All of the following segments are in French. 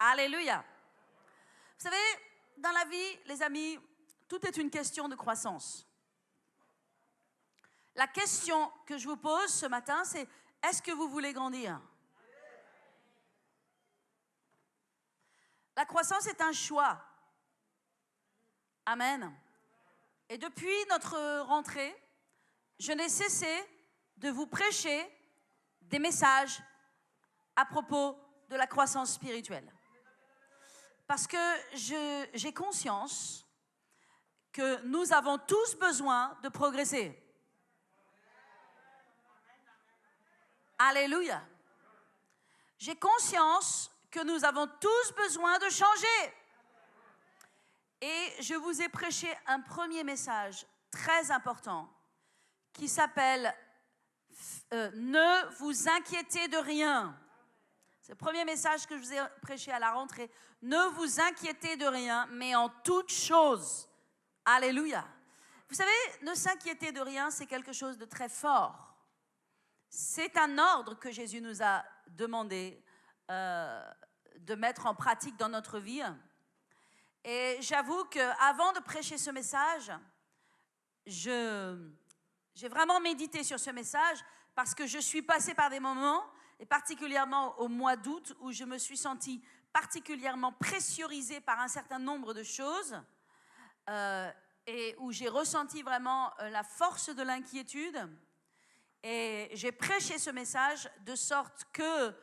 Alléluia. Vous savez, dans la vie, les amis, tout est une question de croissance. La question que je vous pose ce matin, c'est est-ce que vous voulez grandir? La croissance est un choix. Amen. Et depuis notre rentrée, je n'ai cessé de vous prêcher des messages à propos de la croissance spirituelle. Parce que j'ai conscience que nous avons tous besoin de progresser. Alléluia. J'ai conscience que nous avons tous besoin de changer. Et je vous ai prêché un premier message très important qui s'appelle « Ne vous inquiétez de rien ». C'est le premier message que je vous ai prêché à la rentrée. Ne vous inquiétez de rien, mais en toute chose. Alléluia. Vous savez, ne s'inquiéter de rien, c'est quelque chose de très fort. C'est un ordre que Jésus nous a demandé de mettre en pratique dans notre vie. Et j'avoue qu'avant de prêcher ce message, j'ai vraiment médité sur ce message parce que je suis passée par des moments, et particulièrement au mois d'août, où je me suis sentie particulièrement pressurisée par un certain nombre de choses et où j'ai ressenti vraiment la force de l'inquiétude. Et j'ai prêché ce message de sorte que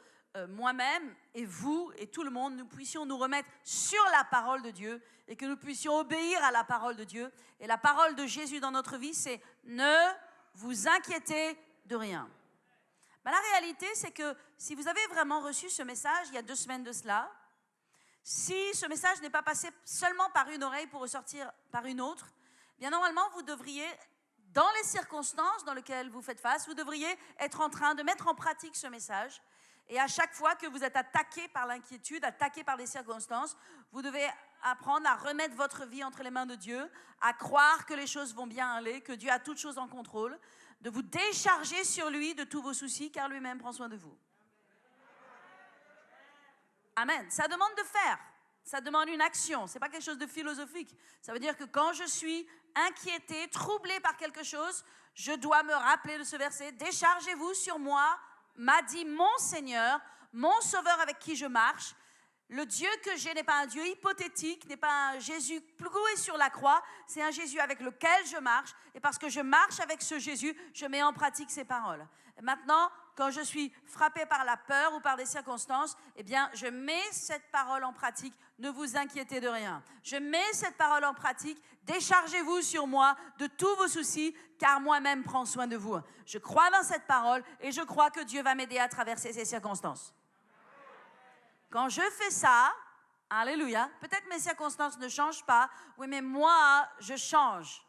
moi-même et vous et tout le monde, nous puissions nous remettre sur la parole de Dieu et que nous puissions obéir à la parole de Dieu. Et la parole de Jésus dans notre vie, c'est « Ne vous inquiétez de rien ». Ben, la réalité, c'est que si vous avez vraiment reçu ce message il y a 2 semaines de cela, si ce message n'est pas passé seulement par une oreille pour ressortir par une autre, bien normalement, vous devriez, dans les circonstances dans lesquelles vous faites face, vous devriez être en train de mettre en pratique ce message. Et à chaque fois que vous êtes attaqué par l'inquiétude, attaqué par les circonstances, vous devez apprendre à remettre votre vie entre les mains de Dieu, à croire que les choses vont bien aller, que Dieu a toutes choses en contrôle, de vous décharger sur lui de tous vos soucis, car lui-même prend soin de vous. Amen. Ça demande de faire. Ça demande une action. Ce n'est pas quelque chose de philosophique. Ça veut dire que quand je suis inquiétée, troublée par quelque chose, je dois me rappeler de ce verset. Déchargez-vous sur moi, m'a dit mon Seigneur, mon Sauveur avec qui je marche. Le Dieu que j'ai n'est pas un Dieu hypothétique, n'est pas un Jésus cloué sur la croix, c'est un Jésus avec lequel je marche. Et parce que je marche avec ce Jésus, je mets en pratique ses paroles. Et maintenant, quand je suis frappée par la peur ou par des circonstances, eh bien, je mets cette parole en pratique. Ne vous inquiétez de rien. Je mets cette parole en pratique. Déchargez-vous sur moi de tous vos soucis, car moi-même prends soin de vous. Je crois dans cette parole et je crois que Dieu va m'aider à traverser ces circonstances. Quand je fais ça, alléluia, peut-être mes circonstances ne changent pas, oui, mais moi, je change.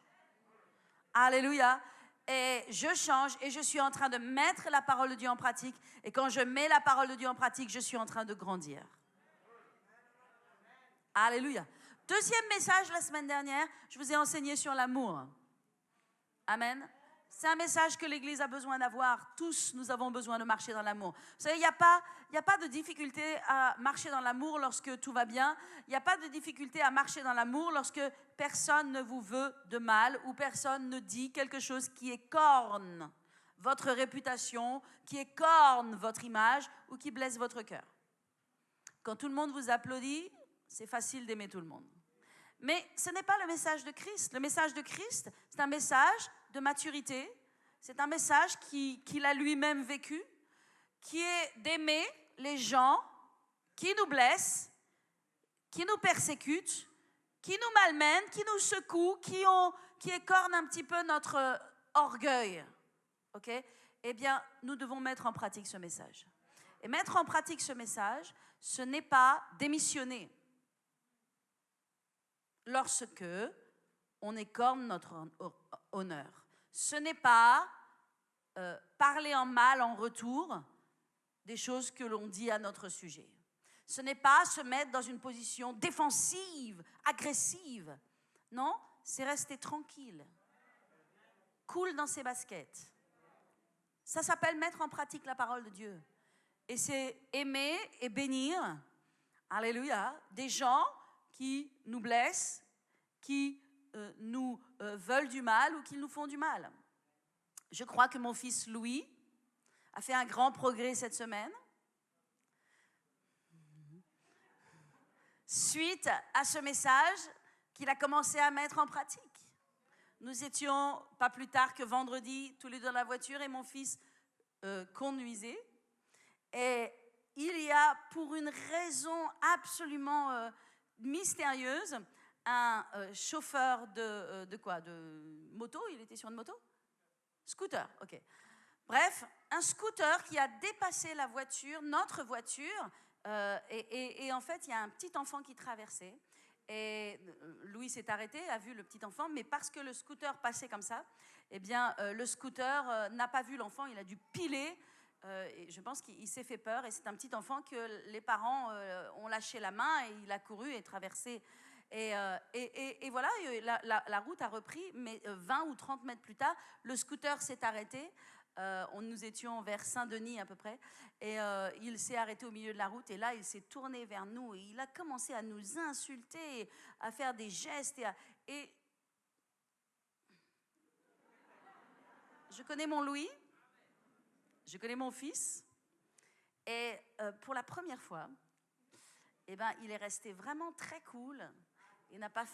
Alléluia. Et je change et je suis en train de mettre la parole de Dieu en pratique. Et quand je mets la parole de Dieu en pratique, je suis en train de grandir. Alléluia. Deuxième message la semaine dernière, je vous ai enseigné sur l'amour. Amen. C'est un message que l'Église a besoin d'avoir. Tous, nous avons besoin de marcher dans l'amour. Vous savez, il n'y a pas de difficulté à marcher dans l'amour lorsque tout va bien. Il n'y a pas de difficulté à marcher dans l'amour lorsque personne ne vous veut de mal ou personne ne dit quelque chose qui écorne votre réputation, qui écorne votre image ou qui blesse votre cœur. Quand tout le monde vous applaudit, c'est facile d'aimer tout le monde. Mais ce n'est pas le message de Christ. Le message de Christ, c'est un message de maturité. C'est un message qu'il a lui-même vécu, qui est d'aimer les gens qui nous blessent, qui nous persécutent, qui nous malmènent, qui nous secouent, qui écornent un petit peu notre orgueil. Ok ? Eh bien, nous devons mettre en pratique ce message. Et mettre en pratique ce message, ce n'est pas démissionner. Lorsque on écorne notre honneur. Ce n'est pas parler en mal en retour des choses que l'on dit à notre sujet. Ce n'est pas se mettre dans une position défensive, agressive. Non, c'est rester tranquille, cool dans ses baskets. Ça s'appelle mettre en pratique la parole de Dieu. Et c'est aimer et bénir. Alléluia. Des gens qui nous blessent, qui nous veulent du mal ou qui nous font du mal. Je crois que mon fils Louis a fait un grand progrès cette semaine. Suite à ce message qu'il a commencé à mettre en pratique. Nous étions pas plus tard que vendredi tous les deux dans la voiture et mon fils conduisait. Et il y a, pour une raison absolument mystérieuse, un chauffeur de quoi? De moto? Il était sur une moto? Scooter, ok. Bref, un scooter qui a dépassé la voiture, notre voiture, et en fait, il y a un petit enfant qui traversait. Et Louis s'est arrêté, a vu le petit enfant, mais parce que le scooter passait comme ça, eh bien, le scooter n'a pas vu l'enfant, il a dû piler. Et je pense qu'il s'est fait peur, et c'est un petit enfant que les parents ont lâché la main, et il a couru et traversé. Et voilà, la route a repris, mais 20 ou 30 mètres plus tard, le scooter s'est arrêté. Nous étions vers Saint-Denis à peu près, et il s'est arrêté au milieu de la route, et là il s'est tourné vers nous, et il a commencé à nous insulter, à faire des gestes, et je connais mon Louis, je connais mon fils, et pour la première fois, eh ben, il est resté vraiment très cool, il n'a pas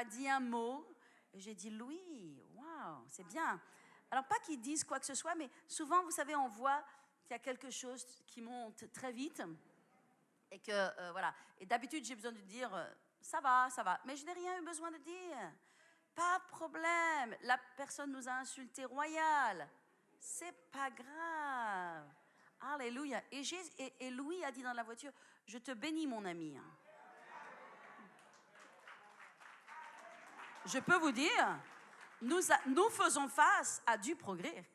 dit un mot, et j'ai dit Louis, waouh, c'est bien. Alors, pas qu'ils disent quoi que ce soit, mais souvent, vous savez, on voit qu'il y a quelque chose qui monte très vite. Et que, voilà. Et d'habitude, j'ai besoin de dire, ça va. Mais je n'ai rien eu besoin de dire. Pas de problème. La personne nous a insulté royal. C'est pas grave. Alléluia. Et Louis a dit dans la voiture, je te bénis, mon ami. Je peux vous dire... Nous faisons face à du progrès.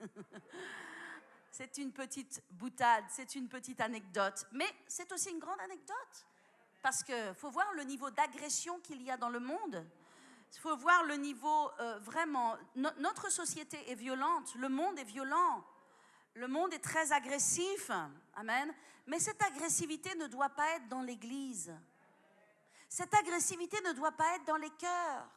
C'est une petite boutade, c'est une petite anecdote, mais c'est aussi une grande anecdote. Parce qu'il faut voir le niveau d'agression qu'il y a dans le monde. Il faut voir le niveau vraiment... notre société est violente, le monde est violent, le monde est très agressif. Amen. Mais cette agressivité ne doit pas être dans l'Église. Cette agressivité ne doit pas être dans les cœurs.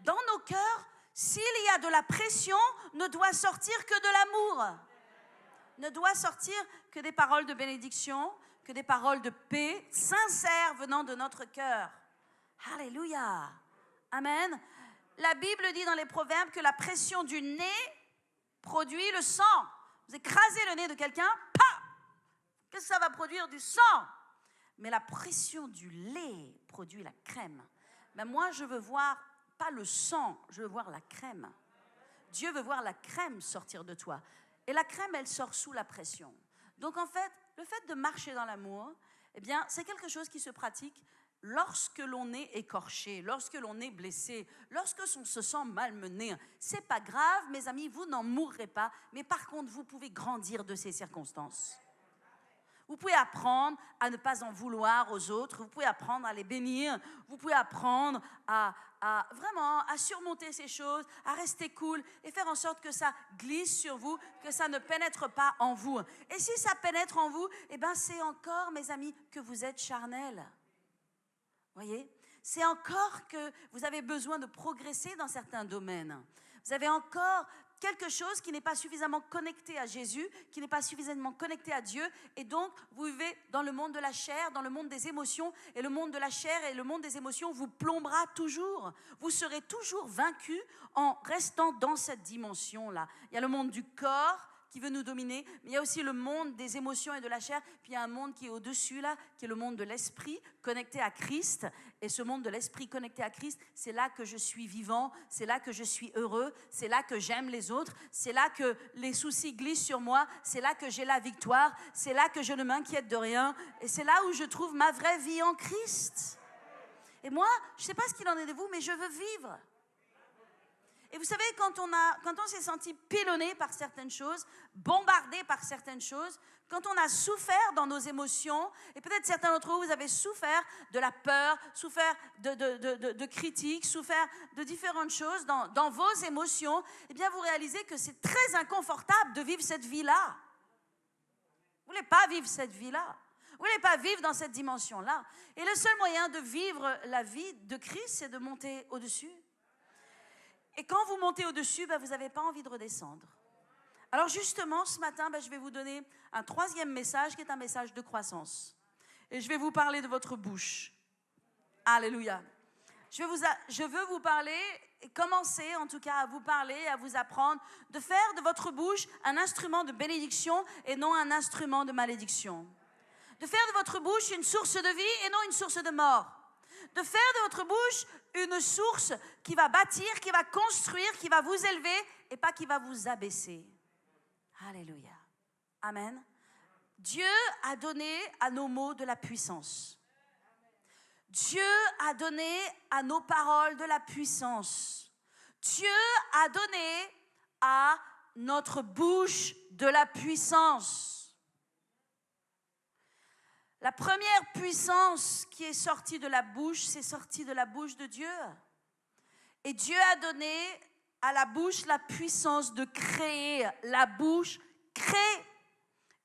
Dans nos cœurs, s'il y a de la pression, ne doit sortir que de l'amour. Ne doit sortir que des paroles de bénédiction, que des paroles de paix sincères venant de notre cœur. Alléluia. Amen. La Bible dit dans les Proverbes que la pression du nez produit le sang. Vous écrasez le nez de quelqu'un, paf! Qu'est-ce que ça va produire? Du sang. Mais la pression du lait produit la crème. Mais moi, je veux voir pas le sang, je veux voir la crème. Dieu veut voir la crème sortir de toi. Et la crème, elle sort sous la pression. Donc en fait, le fait de marcher dans l'amour, eh bien, c'est quelque chose qui se pratique lorsque l'on est écorché, lorsque l'on est blessé, lorsque on se sent malmené. C'est pas grave, mes amis, vous n'en mourrez pas, mais par contre, vous pouvez grandir de ces circonstances. Vous pouvez apprendre à ne pas en vouloir aux autres, vous pouvez apprendre à les bénir, vous pouvez apprendre à vraiment à surmonter ces choses, à rester cool et faire en sorte que ça glisse sur vous, que ça ne pénètre pas en vous. Et si ça pénètre en vous, eh ben c'est encore, mes amis, que vous êtes charnel. Voyez ? C'est encore que vous avez besoin de progresser dans certains domaines. Vous avez encore quelque chose qui n'est pas suffisamment connecté à Jésus, qui n'est pas suffisamment connecté à Dieu, et donc vous vivez dans le monde de la chair, dans le monde des émotions, et le monde de la chair et le monde des émotions vous plombera toujours. Vous serez toujours vaincu en restant dans cette dimension-là. Il y a le monde du corps qui veut nous dominer, mais il y a aussi le monde des émotions et de la chair, puis il y a un monde qui est au-dessus là, qui est le monde de l'esprit, connecté à Christ, et ce monde de l'esprit connecté à Christ, c'est là que je suis vivant, c'est là que je suis heureux, c'est là que j'aime les autres, c'est là que les soucis glissent sur moi, c'est là que j'ai la victoire, c'est là que je ne m'inquiète de rien, et c'est là où je trouve ma vraie vie en Christ. Et moi, je ne sais pas ce qu'il en est de vous, mais je veux vivre. Et vous savez, quand on s'est senti pilonné par certaines choses, bombardé par certaines choses, quand on a souffert dans nos émotions, et peut-être certains d'entre vous, vous avez souffert de la peur, souffert de critiques, souffert de différentes choses dans vos émotions, eh bien vous réalisez que c'est très inconfortable de vivre cette vie-là. Vous ne voulez pas vivre cette vie-là. Vous voulez pas vivre dans cette dimension-là. Et le seul moyen de vivre la vie de Christ, c'est de monter au-dessus. Et quand vous montez au-dessus, vous n'avez pas envie de redescendre. Alors justement, ce matin, je vais vous donner un troisième message qui est un message de croissance. Et je vais vous parler de votre bouche. Alléluia. Je veux vous parler, et commencer en tout cas à vous parler, à vous apprendre de faire de votre bouche un instrument de bénédiction et non un instrument de malédiction. De faire de votre bouche une source de vie et non une source de mort. De faire de votre bouche une source qui va bâtir, qui va construire, qui va vous élever et pas qui va vous abaisser. Alléluia. Amen. Dieu a donné à nos mots de la puissance. Dieu a donné à nos paroles de la puissance. Dieu a donné à notre bouche de la puissance. La première puissance qui est sortie de la bouche, c'est sorti de la bouche de Dieu. Et Dieu a donné à la bouche la puissance de créer. La bouche crée.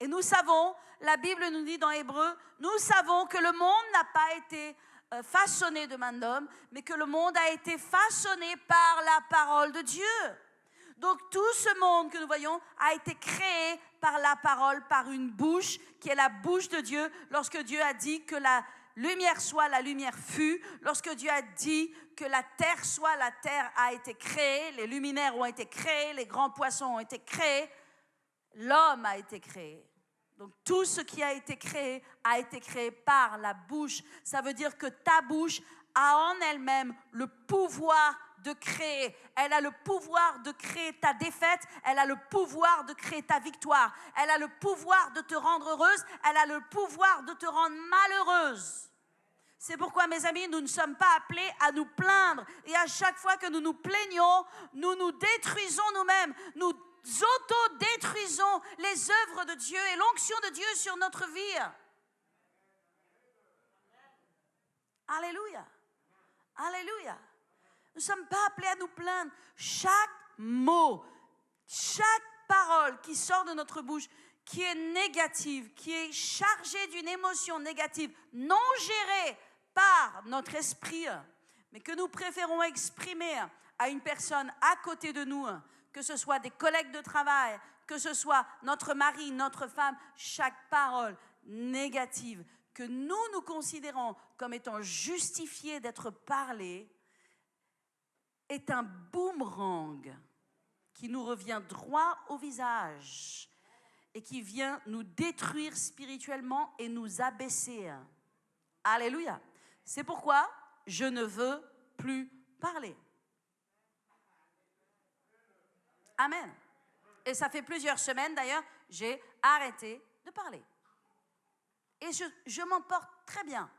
Et nous savons, la Bible nous dit dans Hébreux, nous savons que le monde n'a pas été façonné de main d'homme, mais que le monde a été façonné par la parole de Dieu. Donc tout ce monde que nous voyons a été créé par la parole, par une bouche qui est la bouche de Dieu. Lorsque Dieu a dit que la lumière soit, la lumière fut. Lorsque Dieu a dit que la terre soit, la terre a été créée. Les luminaires ont été créés, les grands poissons ont été créés. L'homme a été créé. Donc tout ce qui a été créé par la bouche. Ça veut dire que ta bouche a en elle-même le pouvoir de créer. Elle a le pouvoir de créer ta défaite. Elle a le pouvoir de créer ta victoire. Elle a le pouvoir de te rendre heureuse. Elle a le pouvoir de te rendre malheureuse. C'est pourquoi, mes amis, nous ne sommes pas appelés à nous plaindre. Et à chaque fois que nous nous plaignons, nous nous détruisons nous-mêmes. Nous auto-détruisons les œuvres de Dieu et l'onction de Dieu sur notre vie. Alléluia. Alléluia. Nous ne sommes pas appelés à nous plaindre. Chaque mot, chaque parole qui sort de notre bouche, qui est négative, qui est chargée d'une émotion négative, non gérée par notre esprit, mais que nous préférons exprimer à une personne à côté de nous, que ce soit des collègues de travail, que ce soit notre mari, notre femme, chaque parole négative que nous considérons comme étant justifiée d'être parlée est un boomerang qui nous revient droit au visage et qui vient nous détruire spirituellement et nous abaisser. Alléluia. C'est pourquoi je ne veux plus parler. Amen. Et ça fait plusieurs semaines d'ailleurs, j'ai arrêté de parler. Et je m'en porte très bien.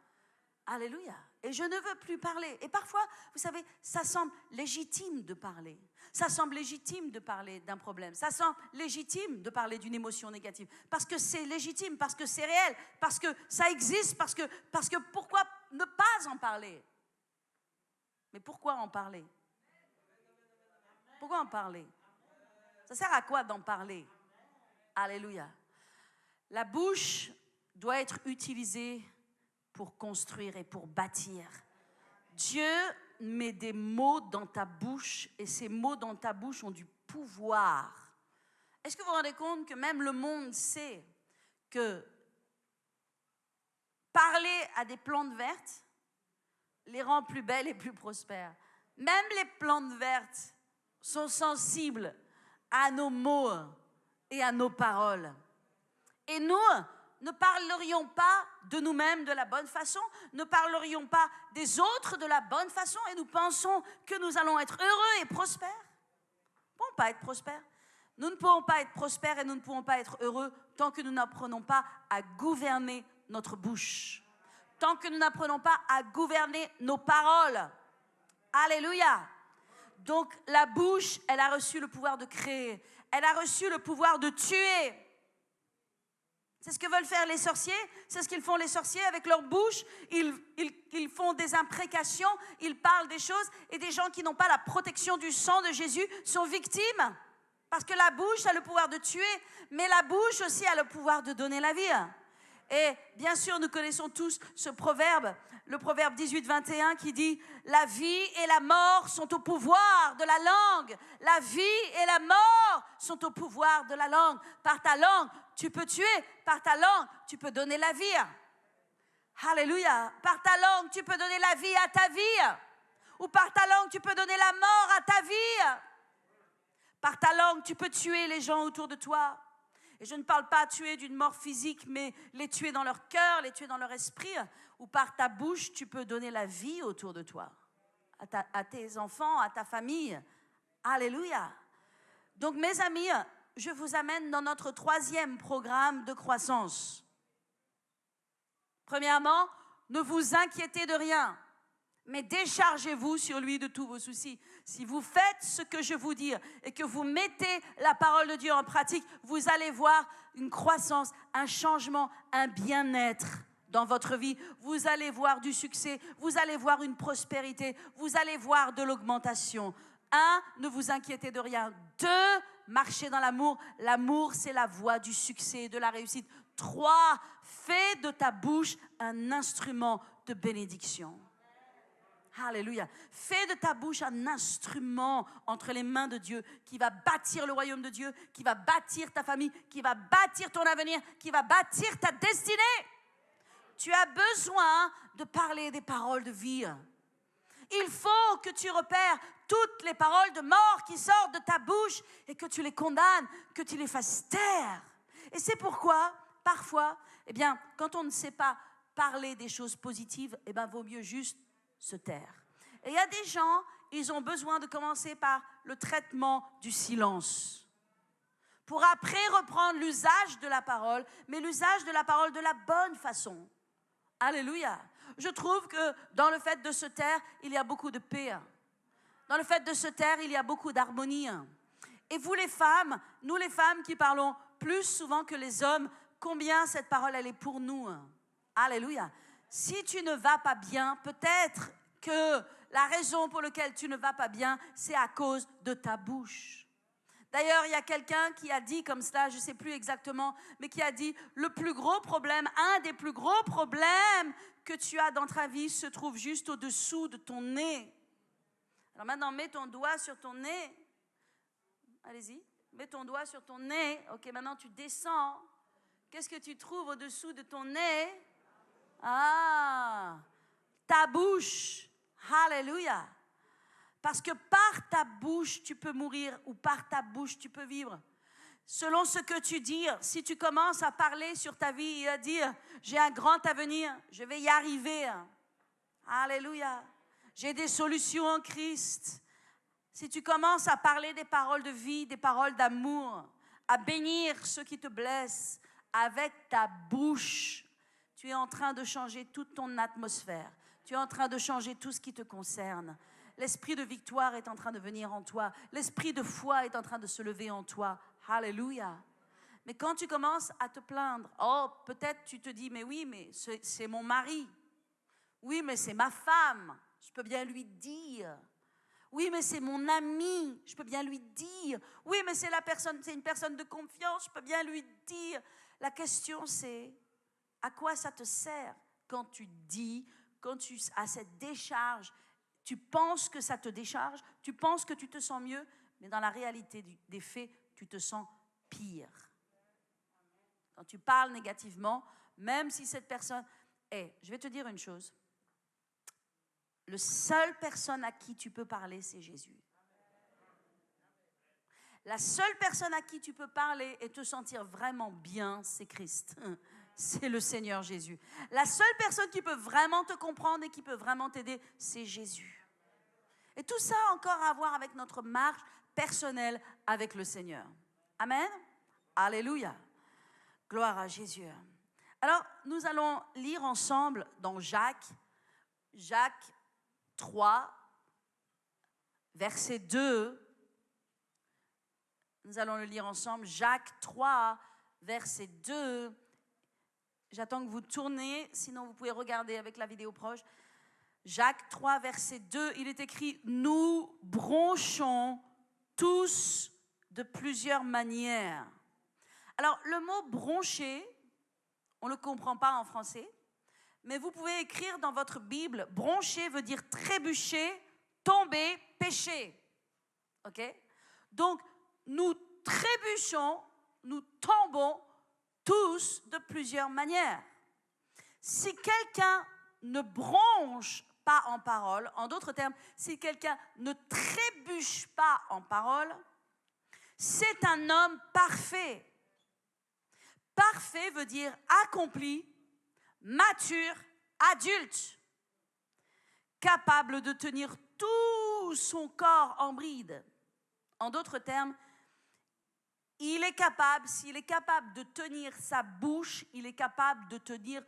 Alléluia. Et je ne veux plus parler. Et parfois, vous savez, ça semble légitime de parler. Ça semble légitime de parler d'un problème. Ça semble légitime de parler d'une émotion négative. Parce que c'est légitime, parce que c'est réel, parce que ça existe, parce que pourquoi ne pas en parler? Mais pourquoi en parler? Pourquoi en parler? Ça sert à quoi d'en parler? Alléluia. La bouche doit être utilisée pour construire et pour bâtir. Dieu met des mots dans ta bouche et ces mots dans ta bouche ont du pouvoir. Est-ce que vous vous rendez compte que même le monde sait que parler à des plantes vertes les rend plus belles et plus prospères? Même les plantes vertes sont sensibles à nos mots et à nos paroles. Et nous ne parlerions pas de nous-mêmes de la bonne façon, ne parlerions pas des autres de la bonne façon et nous pensons que nous allons être heureux et prospères. Nous ne pouvons pas être prospères. Nous ne pouvons pas être prospères et nous ne pouvons pas être heureux tant que nous n'apprenons pas à gouverner notre bouche. Tant que nous n'apprenons pas à gouverner nos paroles. Alléluia. Donc la bouche, elle a reçu le pouvoir de créer. Elle a reçu le pouvoir de tuer. C'est ce que veulent faire les sorciers. C'est ce qu'ils font les sorciers avec leur bouche. Ils font des imprécations, ils parlent des choses. Et des gens qui n'ont pas la protection du sang de Jésus sont victimes. Parce que la bouche a le pouvoir de tuer, mais la bouche aussi a le pouvoir de donner la vie. Et bien sûr, nous connaissons tous ce proverbe, le proverbe 18-21 qui dit « La vie et la mort sont au pouvoir de la langue. La vie et la mort sont au pouvoir de la langue. Par ta langue, tu peux tuer. Par ta langue, tu peux donner la vie. » Alléluia. Par ta langue, tu peux donner la vie à ta vie. Ou par ta langue, tu peux donner la mort à ta vie. Par ta langue, tu peux tuer les gens autour de toi. Et je ne parle pas tuer d'une mort physique, mais les tuer dans leur cœur, les tuer dans leur esprit. Ou par ta bouche, tu peux donner la vie autour de toi, à tes enfants, à ta famille. Alléluia. Donc mes amis, je vous amène dans notre 3e programme de croissance. Premièrement, ne vous inquiétez de rien, mais déchargez-vous sur lui de tous vos soucis. Si vous faites ce que je vous dis et que vous mettez la parole de Dieu en pratique, vous allez voir une croissance, un changement, un bien-être dans votre vie. Vous allez voir du succès, vous allez voir une prospérité, vous allez voir de l'augmentation. 1, ne vous inquiétez de rien. 2, marchez dans l'amour. L'amour, c'est la voie du succès et de la réussite. 3, fais de ta bouche un instrument de bénédiction. Alléluia. Fais de ta bouche un instrument entre les mains de Dieu qui va bâtir le royaume de Dieu, qui va bâtir ta famille, qui va bâtir ton avenir, qui va bâtir ta destinée. Tu as besoin de parler des paroles de vie. Il faut que tu repères toutes les paroles de mort qui sortent de ta bouche et que tu les condamnes, que tu les fasses taire. Et c'est pourquoi, parfois, quand on ne sait pas parler des choses positives, vaut mieux juste se taire. Et il y a des gens, ils ont besoin de commencer par le traitement du silence. Pour après reprendre l'usage de la parole, mais l'usage de la parole de la bonne façon. Alléluia. Je trouve que dans le fait de se taire, il y a beaucoup de paix. Dans le fait de se taire, il y a beaucoup d'harmonie. Et vous les femmes, nous les femmes qui parlons plus souvent que les hommes, combien cette parole elle est pour nous. Alléluia. Si tu ne vas pas bien, peut-être que la raison pour laquelle tu ne vas pas bien, c'est à cause de ta bouche. D'ailleurs, il y a quelqu'un qui a dit comme cela, je ne sais plus exactement, mais qui a dit le plus gros problème, un des plus gros problèmes que tu as dans ta vie se trouve juste au-dessous de ton nez. Alors maintenant, mets ton doigt sur ton nez. Allez-y, mets ton doigt sur ton nez. Ok, maintenant tu descends. Qu'est-ce que tu trouves au-dessous de ton nez? Ah, ta bouche. Alléluia. Parce que par ta bouche, tu peux mourir ou par ta bouche, tu peux vivre. Selon ce que tu dis, si tu commences à parler sur ta vie et à dire « J'ai un grand avenir, je vais y arriver. » Alléluia. J'ai des solutions en Christ. Si tu commences à parler des paroles de vie, des paroles d'amour, à bénir ceux qui te blessent avec ta bouche, tu es en train de changer toute ton atmosphère. Tu es en train de changer tout ce qui te concerne. L'esprit de victoire est en train de venir en toi. L'esprit de foi est en train de se lever en toi. Alléluia. Mais quand tu commences à te plaindre, peut-être tu te dis, mais oui, mais c'est mon mari. Oui, mais c'est ma femme. Je peux bien lui dire. Oui, mais c'est mon ami. Je peux bien lui dire. Oui, mais c'est une personne de confiance. Je peux bien lui dire. La question, c'est à quoi ça te sert quand tu dis, quand tu as cette décharge? Tu penses que ça te décharge, tu penses que tu te sens mieux, mais dans la réalité des faits, tu te sens pire. Quand tu parles négativement, même si cette personne je vais te dire une chose, la seule personne à qui tu peux parler, c'est Jésus. La seule personne à qui tu peux parler et te sentir vraiment bien, c'est Christ. C'est le Seigneur Jésus. La seule personne qui peut vraiment te comprendre et qui peut vraiment t'aider, c'est Jésus. Et tout ça a encore à voir avec notre marche personnelle avec le Seigneur. Amen. Alléluia. Gloire à Jésus. Alors, nous allons lire ensemble dans Jacques 3, verset 2. Nous allons le lire ensemble. Jacques 3, verset 2. J'attends que vous tournez, sinon vous pouvez regarder avec la vidéo proche. Jacques 3, verset 2, il est écrit « Nous bronchons tous de plusieurs manières. » Alors, le mot « broncher », On ne le comprend pas en français. Mais vous pouvez écrire dans votre Bible, broncher veut dire trébucher, tomber, pécher. OK? Donc, nous trébuchons, nous tombons tous de plusieurs manières. Si quelqu'un ne bronche pas en parole, en d'autres termes, si quelqu'un ne trébuche pas en parole, c'est un homme parfait. Parfait veut dire accompli, mature, adulte, capable de tenir tout son corps en bride. En d'autres termes, il est capable, s'il est capable de tenir sa bouche, il est capable de tenir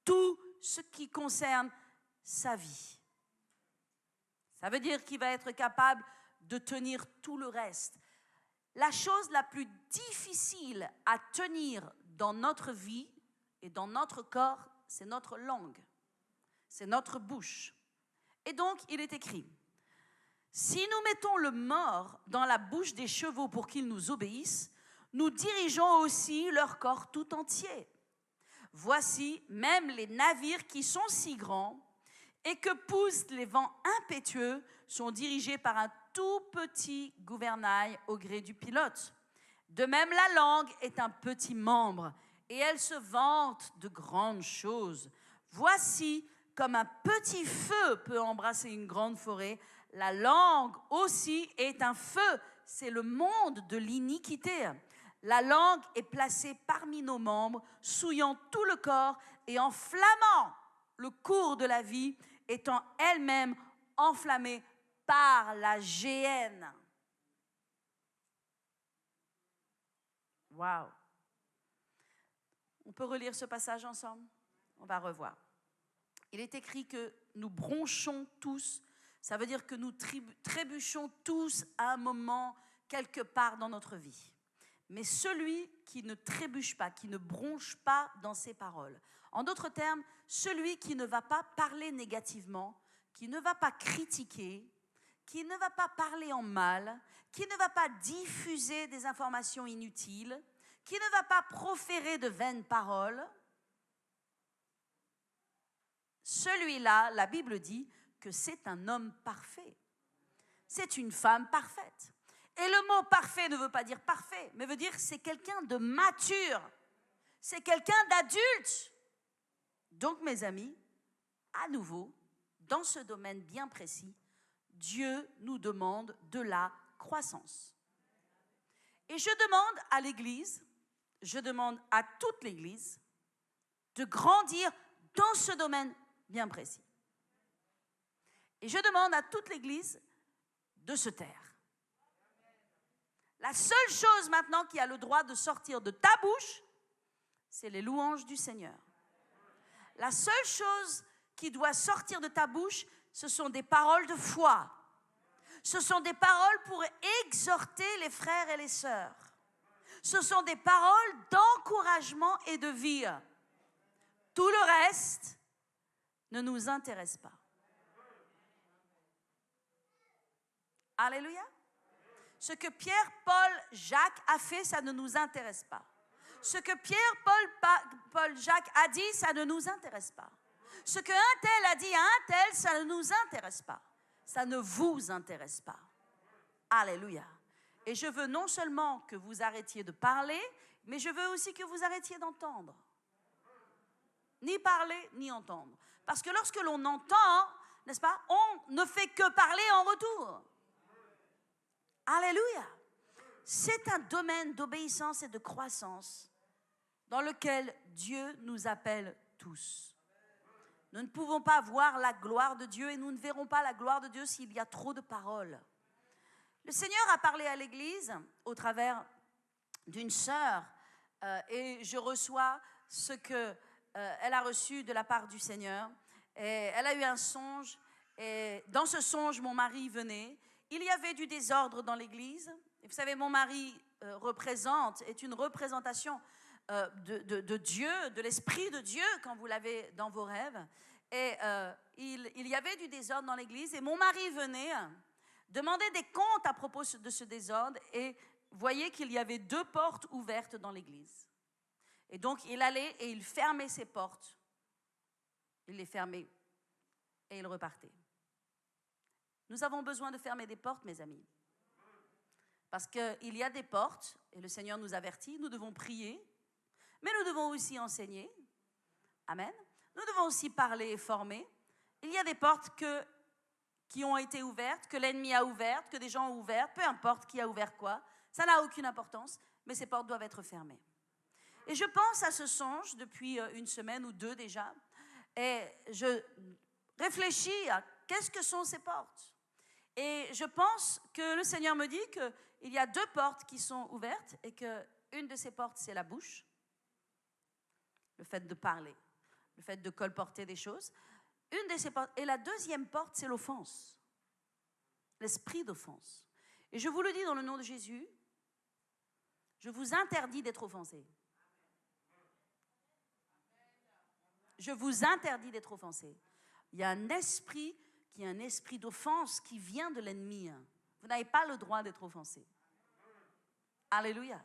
tout ce qui concerne sa vie. Ça veut dire qu'il va être capable de tenir tout le reste. La chose la plus difficile à tenir dans notre vie et dans notre corps, c'est notre langue, c'est notre bouche. Et donc, il est écrit, si nous mettons le mors dans la bouche des chevaux pour qu'ils nous obéissent, nous dirigeons aussi leur corps tout entier. Voici même les navires qui sont si grands et que poussent les vents impétueux sont dirigés par un tout petit gouvernail au gré du pilote. De même, la langue est un petit membre et elle se vante de grandes choses. Voici comme un petit feu peut embrasser une grande forêt, la langue aussi est un feu, c'est le monde de l'iniquité. La langue est placée parmi nos membres, souillant tout le corps et enflammant le cours de la vie, étant elle-même enflammée par la géhenne. Waouh! On peut relire ce passage ensemble? On va revoir. Il est écrit que nous bronchons tous, ça veut dire que nous trébuchons tous à un moment, quelque part dans notre vie. Mais celui qui ne trébuche pas, qui ne bronche pas dans ses paroles, en d'autres termes, celui qui ne va pas parler négativement, qui ne va pas critiquer, qui ne va pas parler en mal, qui ne va pas diffuser des informations inutiles, qui ne va pas proférer de vaines paroles, celui-là, la Bible dit que c'est un homme parfait. C'est une femme parfaite. Et le mot parfait ne veut pas dire parfait, mais veut dire c'est quelqu'un de mature. C'est quelqu'un d'adulte. Donc, mes amis, à nouveau, dans ce domaine bien précis, Dieu nous demande de la croissance. Et je demande à l'Église, je demande à toute l'Église de grandir dans ce domaine bien précis. Et je demande à toute l'Église de se taire. La seule chose maintenant qui a le droit de sortir de ta bouche, c'est les louanges du Seigneur. La seule chose qui doit sortir de ta bouche, ce sont des paroles de foi. Ce sont des paroles pour exhorter les frères et les sœurs. Ce sont des paroles d'encouragement et de vie. Tout le reste ne nous intéresse pas. Alléluia. Ce que Pierre, Paul, Jacques a fait, ça ne nous intéresse pas. Ce que Pierre, Paul, Jacques a dit, ça ne nous intéresse pas. Ce qu'un tel a dit à un tel, ça ne nous intéresse pas. Ça ne vous intéresse pas. Alléluia. Et je veux non seulement que vous arrêtiez de parler, mais je veux aussi que vous arrêtiez d'entendre. Ni parler, ni entendre. Parce que lorsque l'on entend, n'est-ce pas, on ne fait que parler en retour. Alléluia. C'est un domaine d'obéissance et de croissance dans lequel Dieu nous appelle tous. Nous ne pouvons pas voir la gloire de Dieu et nous ne verrons pas la gloire de Dieu s'il y a trop de paroles. Le Seigneur a parlé à l'Église au travers d'une sœur et je reçois ce qu'elle a reçu de la part du Seigneur. Et elle a eu un songe et dans ce songe, mon mari venait. Il y avait du désordre dans l'Église. Et vous savez, mon mari est une représentation de Dieu, de l'Esprit de Dieu quand vous l'avez dans vos rêves. Et il y avait du désordre dans l'Église et mon mari venait demander des comptes à propos de ce désordre et voyait qu'il y avait 2 portes ouvertes dans l'Église. Et donc, il allait et il fermait ses portes. Il les fermait et il repartait. Nous avons besoin de fermer des portes, mes amis. Parce qu'il y a des portes, et le Seigneur nous avertit, nous devons prier, mais nous devons aussi enseigner. Amen. Nous devons aussi parler et former. Il y a des portes qui ont été ouvertes, que l'ennemi a ouvertes, que des gens ont ouvertes, peu importe qui a ouvert quoi, ça n'a aucune importance, mais ces portes doivent être fermées. Et je pense à ce songe depuis une semaine ou deux déjà, et je réfléchis à qu'est-ce que sont ces portes. Et je pense que le Seigneur me dit qu'il y a deux portes qui sont ouvertes et qu'une de ces portes, c'est la bouche, le fait de parler, le fait de colporter des choses. Une de ces portes, et la deuxième porte, c'est l'offense, l'esprit d'offense. Et je vous le dis dans le nom de Jésus, je vous interdis d'être offensé. Je vous interdis d'être offensé. Il y a un esprit qui est un esprit d'offense qui vient de l'ennemi. Vous n'avez pas le droit d'être offensé. Alléluia.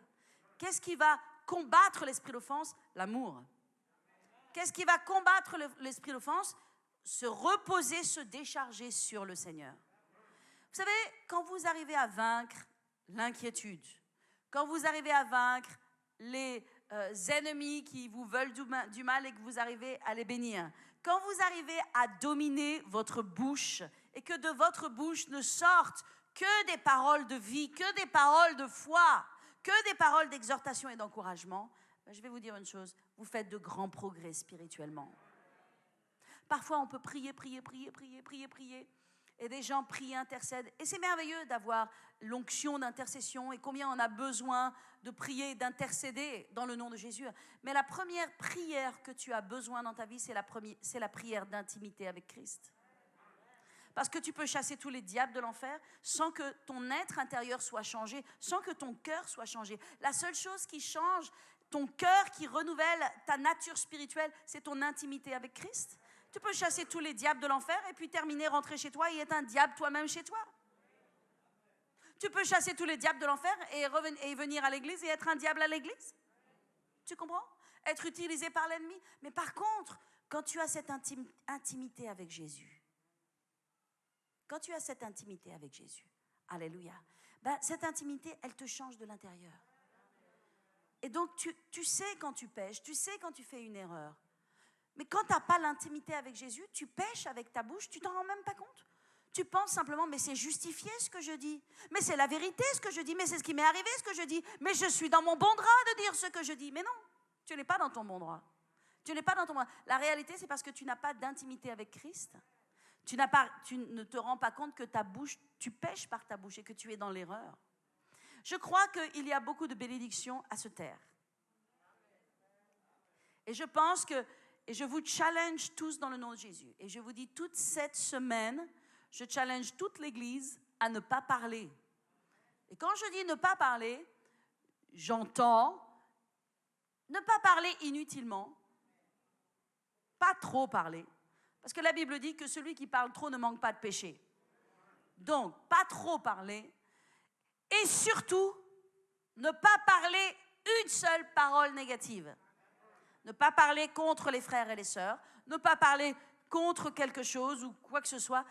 Qu'est-ce qui va combattre l'esprit d'offense? L'amour. Qu'est-ce qui va combattre l'esprit d'offense? Se reposer, se décharger sur le Seigneur. Vous savez, quand vous arrivez à vaincre l'inquiétude, quand vous arrivez à vaincre les ennemis qui vous veulent du mal et que vous arrivez à les bénir, quand vous arrivez à dominer votre bouche et que de votre bouche ne sortent que des paroles de vie, que des paroles de foi, que des paroles d'exhortation et d'encouragement, je vais vous dire une chose, vous faites de grands progrès spirituellement. Parfois, on peut prier, et des gens prient, intercèdent. Et c'est merveilleux d'avoir l'onction d'intercession et combien on a besoin de prier, d'intercéder dans le nom de Jésus. Mais la première prière que tu as besoin dans ta vie, c'est la prière d'intimité avec Christ. Parce que tu peux chasser tous les diables de l'enfer sans que ton être intérieur soit changé, sans que ton cœur soit changé. La seule chose qui change ton cœur, qui renouvelle ta nature spirituelle, c'est ton intimité avec Christ. Tu peux chasser tous les diables de l'enfer et puis terminer, rentrer chez toi et être un diable toi-même chez toi. Tu peux chasser tous les diables de l'enfer et venir à l'église et être un diable à l'église. Tu comprends? Être utilisé par l'ennemi. Mais par contre, quand tu as cette intimité avec Jésus, alléluia, cette intimité, elle te change de l'intérieur. Et donc, tu sais quand tu pêches, tu sais quand tu fais une erreur. Mais quand tu n'as pas l'intimité avec Jésus, tu pêches avec ta bouche, tu t'en rends même pas compte. Tu penses simplement, mais c'est justifié ce que je dis. Mais c'est la vérité ce que je dis. Mais c'est ce qui m'est arrivé ce que je dis. Mais je suis dans mon bon droit de dire ce que je dis. Mais non, tu n'es pas dans ton bon droit. Tu n'es pas dans ton bon droit. La réalité, c'est parce que tu n'as pas d'intimité avec Christ. Tu ne te rends pas compte que ta bouche, tu pêches par ta bouche et que tu es dans l'erreur. Je crois qu'il y a beaucoup de bénédictions à se taire. Et je pense que, et je vous challenge tous dans le nom de Jésus, et je vous dis toute cette semaine, je challenge toute l'Église à ne pas parler. Et quand je dis ne pas parler, j'entends ne pas parler inutilement, pas trop parler, parce que la Bible dit que celui qui parle trop ne manque pas de péché. Donc, pas trop parler, et surtout, ne pas parler une seule parole négative. Ne pas parler contre les frères et les sœurs, ne pas parler contre quelque chose ou quoi que ce soit.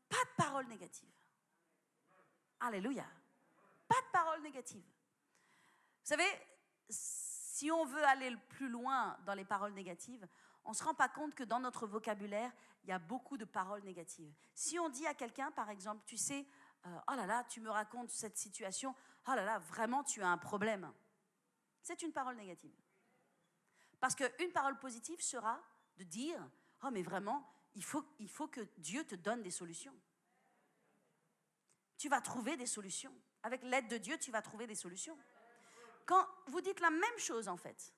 Pas de parole négative. Alléluia. Pas de parole négative. Vous savez, si on veut aller le plus loin dans les paroles négatives, on ne se rend pas compte que dans notre vocabulaire, il y a beaucoup de paroles négatives. Si on dit à quelqu'un, par exemple, tu sais, oh là là, tu me racontes cette situation, oh là là, vraiment, tu as un problème. C'est une parole négative. Parce qu'une parole positive sera de dire, oh mais vraiment, il faut que Dieu te donne des solutions. Tu vas trouver des solutions. Avec l'aide de Dieu, tu vas trouver des solutions. Quand vous dites la même chose en fait,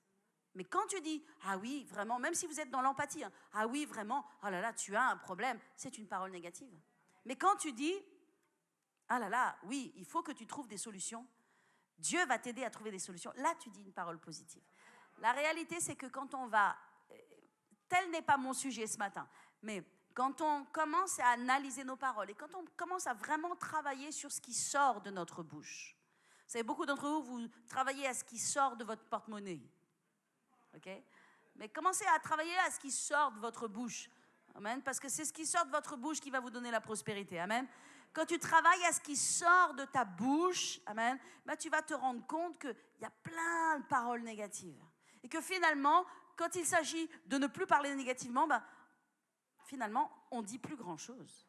mais quand tu dis, ah oui, vraiment, même si vous êtes dans l'empathie, hein, ah oui, vraiment, oh là là, tu as un problème, c'est une parole négative. Mais quand tu dis, ah là là, oui, il faut que tu trouves des solutions, Dieu va t'aider à trouver des solutions, là tu dis une parole positive. La réalité, c'est que quand on va, tel n'est pas mon sujet ce matin, mais quand on commence à analyser nos paroles et quand on commence à vraiment travailler sur ce qui sort de notre bouche, vous savez, beaucoup d'entre vous, vous travaillez à ce qui sort de votre porte-monnaie. ok? Mais commencez à travailler à ce qui sort de votre bouche. Amen. Parce que c'est ce qui sort de votre bouche qui va vous donner la prospérité. Amen. Quand tu travailles à ce qui sort de ta bouche, amen, ben tu vas te rendre compte qu'il y a plein de paroles négatives. Et que finalement, quand il s'agit de ne plus parler négativement, ben, finalement, on ne dit plus grand-chose.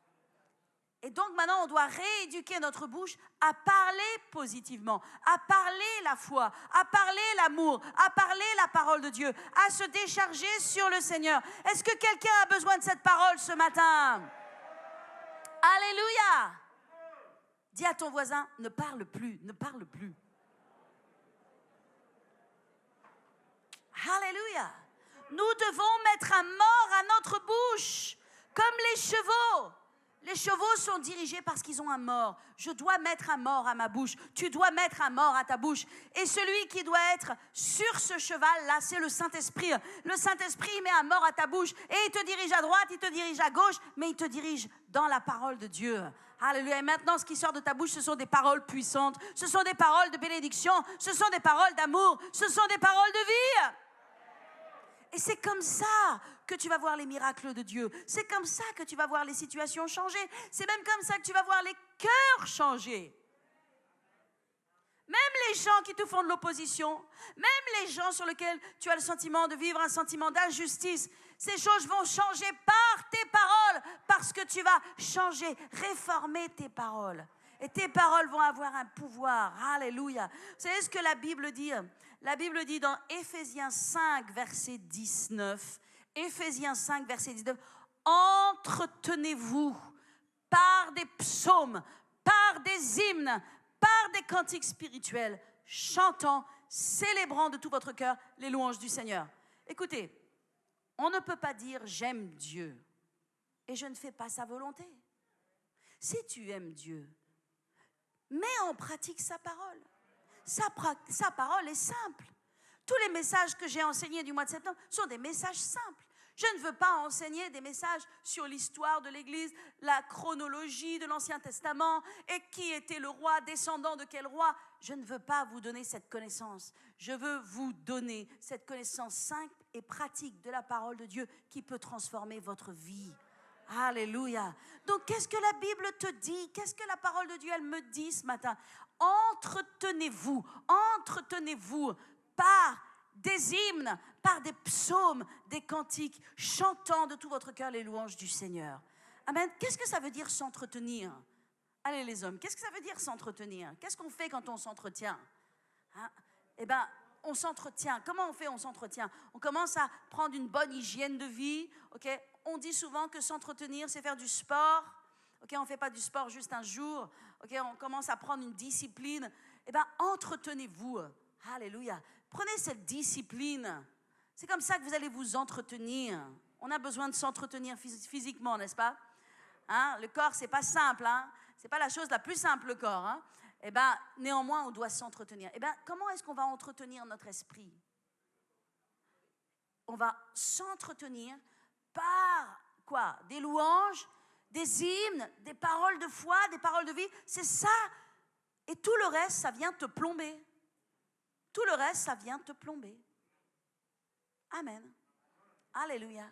Et donc maintenant, on doit rééduquer notre bouche à parler positivement, à parler la foi, à parler l'amour, à parler la parole de Dieu, à se décharger sur le Seigneur. Est-ce que quelqu'un a besoin de cette parole ce matin? Alléluia! Dis à ton voisin, ne parle plus, ne parle plus. Alléluia! Nous devons mettre un mort à notre bouche, comme les chevaux. Les chevaux sont dirigés parce qu'ils ont un mort. Je dois mettre un mort à ma bouche. Tu dois mettre un mort à ta bouche. Et celui qui doit être sur ce cheval-là, c'est le Saint-Esprit. Le Saint-Esprit met un mort à ta bouche et il te dirige à droite, il te dirige à gauche, mais il te dirige dans la parole de Dieu. Alléluia. Et maintenant, ce qui sort de ta bouche, ce sont des paroles puissantes. Ce sont des paroles de bénédiction. Ce sont des paroles d'amour. Ce sont des paroles de vie. Et c'est comme ça que tu vas voir les miracles de Dieu. C'est comme ça que tu vas voir les situations changer. C'est même comme ça que tu vas voir les cœurs changer. Même les gens qui te font de l'opposition, même les gens sur lesquels tu as le sentiment de vivre un sentiment d'injustice, ces choses vont changer par tes paroles, parce que tu vas changer, réformer tes paroles. Et tes paroles vont avoir un pouvoir. Alléluia. Vous savez ce que la Bible dit? La Bible dit dans Éphésiens 5, verset 19, Éphésiens 5, verset 19, entretenez-vous par des psaumes, par des hymnes, par des cantiques spirituels, chantant, célébrant de tout votre cœur les louanges du Seigneur. Écoutez, on ne peut pas dire j'aime Dieu et je ne fais pas sa volonté. Si tu aimes Dieu, mets en pratique sa parole. Sa parole est simple. Tous les messages que j'ai enseignés du mois de septembre sont des messages simples. Je ne veux pas enseigner des messages sur l'histoire de l'Église, la chronologie de l'Ancien Testament et qui était le roi, descendant de quel roi. Je ne veux pas vous donner cette connaissance. Je veux vous donner cette connaissance simple et pratique de la parole de Dieu qui peut transformer votre vie. Alléluia. Donc, qu'est-ce que la Bible te dit? Qu'est-ce que la parole de Dieu, elle me dit ce matin? Entretenez-vous par des hymnes, par des psaumes, des cantiques, chantant de tout votre cœur les louanges du Seigneur. Amen. Qu'est-ce que ça veut dire s'entretenir? Allez les hommes, qu'est-ce que ça veut dire s'entretenir? Qu'est-ce qu'on fait quand on s'entretient? Eh bien, on s'entretient. Comment on fait? On s'entretient. On commence à prendre une bonne hygiène de vie. Okay? On dit souvent que s'entretenir, c'est faire du sport. Okay? On ne fait pas du sport juste un jour. Okay? On commence à prendre une discipline. Eh bien, entretenez-vous. Alléluia. Prenez cette discipline. C'est comme ça que vous allez vous entretenir. On a besoin de s'entretenir physiquement, n'est-ce pas? Le corps, ce n'est pas simple. Ce n'est pas la chose la plus simple, le corps. Eh bien, néanmoins, on doit s'entretenir. Eh bien, comment est-ce qu'on va entretenir notre esprit? On va s'entretenir par quoi? Des louanges, des hymnes, des paroles de foi, des paroles de vie. C'est ça. Et tout le reste, ça vient te plomber. Tout le reste, ça vient te plomber. Amen. Alléluia.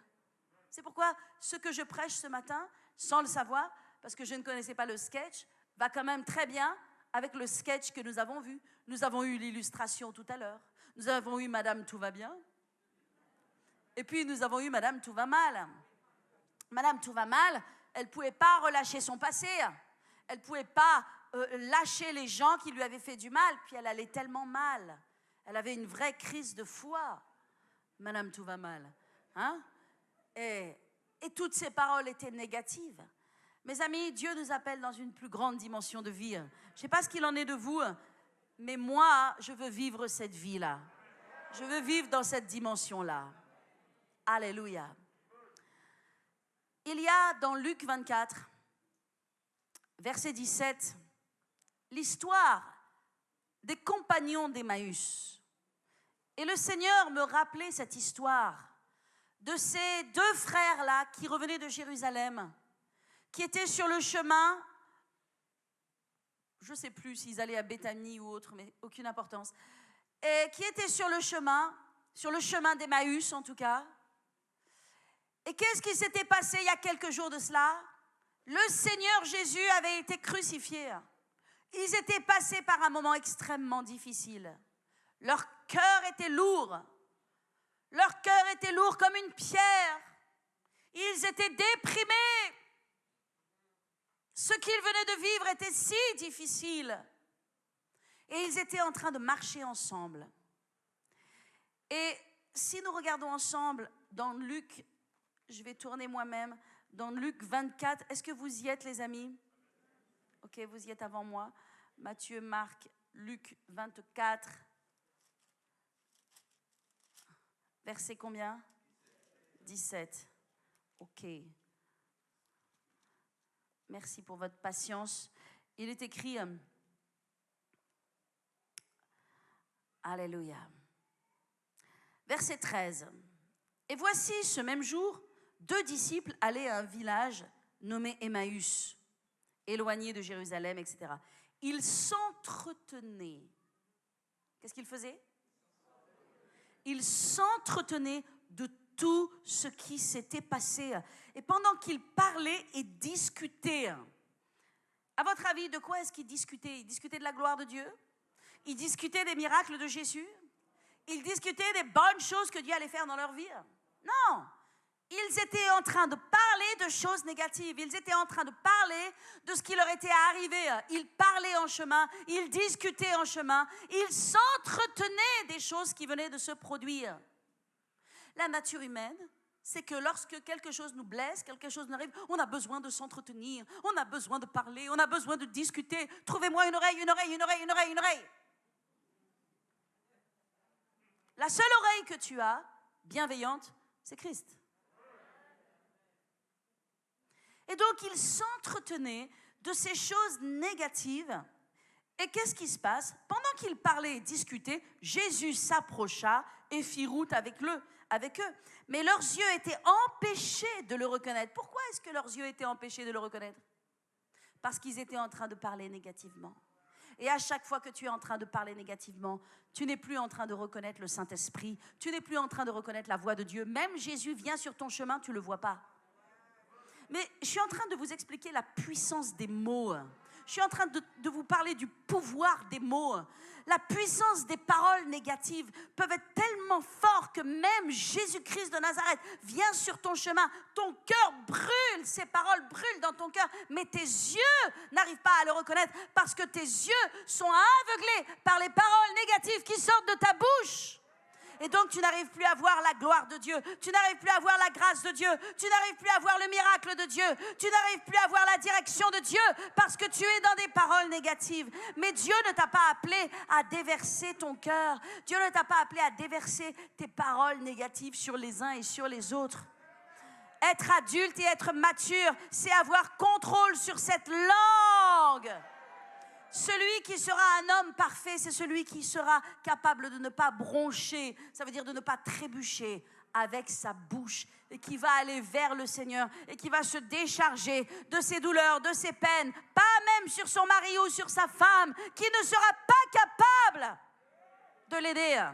C'est pourquoi ce que je prêche ce matin, sans le savoir, parce que je ne connaissais pas le sketch, va quand même très bien avec le sketch que nous avons vu. Nous avons eu l'illustration tout à l'heure. Nous avons eu Madame Tout va bien. Et puis nous avons eu Madame Tout va mal. Madame Tout va mal, elle ne pouvait pas relâcher son passé. Elle ne pouvait pas lâcher les gens qui lui avaient fait du mal. Puis elle allait tellement mal. Elle avait une vraie crise de foi. Madame Tout va mal. Et toutes ces paroles étaient négatives. Mes amis, Dieu nous appelle dans une plus grande dimension de vie. Je ne sais pas ce qu'il en est de vous, mais moi, je veux vivre cette vie-là. Je veux vivre dans cette dimension-là. Alléluia. Il y a dans Luc 24, verset 17, l'histoire des compagnons d'Emmaüs. Et le Seigneur me rappelait cette histoire de ces deux frères-là qui revenaient de Jérusalem, qui étaient sur le chemin, je ne sais plus s'ils allaient à Béthanie ou autre, mais aucune importance, et qui étaient sur le chemin, sur le chemin d'Emmaüs en tout cas. Et qu'est-ce qui s'était passé il y a quelques jours de cela? Le Seigneur Jésus avait été crucifié. Ils étaient passés par un moment extrêmement difficile. Leur cœur était lourd. Leur cœur était lourd comme une pierre. Ils étaient déprimés. Ce qu'ils venaient de vivre était si difficile. Et ils étaient en train de marcher ensemble. Et si nous regardons ensemble dans Luc, je vais tourner moi-même, dans Luc 24, est-ce que vous y êtes les amis? Ok, vous y êtes avant moi. Matthieu, Marc, Luc 24. Verset combien? 17. Ok. Merci pour votre patience. Il est écrit, Alléluia. Verset 13. Et voici, ce même jour, 2 disciples allaient à un village nommé Emmaüs, éloigné de Jérusalem, etc. Ils s'entretenaient. Qu'est-ce qu'ils faisaient? Ils s'entretenaient de tout ce qui s'était passé. Et pendant qu'ils parlaient et discutaient, à votre avis, de quoi est-ce qu'ils discutaient? Ils discutaient de la gloire de Dieu? Ils discutaient des miracles de Jésus? Ils discutaient des bonnes choses que Dieu allait faire dans leur vie? Non! Ils étaient en train de parler de choses négatives. Ils étaient en train de parler de ce qui leur était arrivé. Ils parlaient en chemin, ils discutaient en chemin, ils s'entretenaient des choses qui venaient de se produire. La nature humaine, c'est que lorsque quelque chose nous blesse, quelque chose nous arrive, on a besoin de s'entretenir, on a besoin de parler, on a besoin de discuter. Trouvez-moi une oreille, une oreille, une oreille, une oreille, une oreille. La seule oreille que tu as, bienveillante, c'est Christ. Et donc, ils s'entretenaient de ces choses négatives. Et qu'est-ce qui se passe? Pendant qu'ils parlaient et discutaient, Jésus s'approcha et fit route avec eux. Mais leurs yeux étaient empêchés de le reconnaître. Pourquoi est-ce que leurs yeux étaient empêchés de le reconnaître? Parce qu'ils étaient en train de parler négativement. Et à chaque fois que tu es en train de parler négativement, tu n'es plus en train de reconnaître le Saint-Esprit, tu n'es plus en train de reconnaître la voix de Dieu. Même Jésus vient sur ton chemin, tu ne le vois pas. Mais je suis en train de vous expliquer la puissance des mots. Je suis en train de vous parler du pouvoir des mots. La puissance des paroles négatives peuvent être tellement fortes que même Jésus-Christ de Nazareth vient sur ton chemin. Ton cœur brûle, ces paroles brûlent dans ton cœur, mais tes yeux n'arrivent pas à le reconnaître parce que tes yeux sont aveuglés par les paroles négatives qui sortent de ta bouche. Et donc tu n'arrives plus à voir la gloire de Dieu, tu n'arrives plus à voir la grâce de Dieu, tu n'arrives plus à voir le miracle de Dieu, tu n'arrives plus à voir la direction de Dieu parce que tu es dans des paroles négatives. Mais Dieu ne t'a pas appelé à déverser ton cœur, Dieu ne t'a pas appelé à déverser tes paroles négatives sur les uns et sur les autres. Être adulte et être mature, c'est avoir contrôle sur cette langue. Celui qui sera un homme parfait, c'est celui qui sera capable de ne pas broncher, ça veut dire de ne pas trébucher avec sa bouche, et qui va aller vers le Seigneur et qui va se décharger de ses douleurs, de ses peines, pas même sur son mari ou sur sa femme, qui ne sera pas capable de l'aider.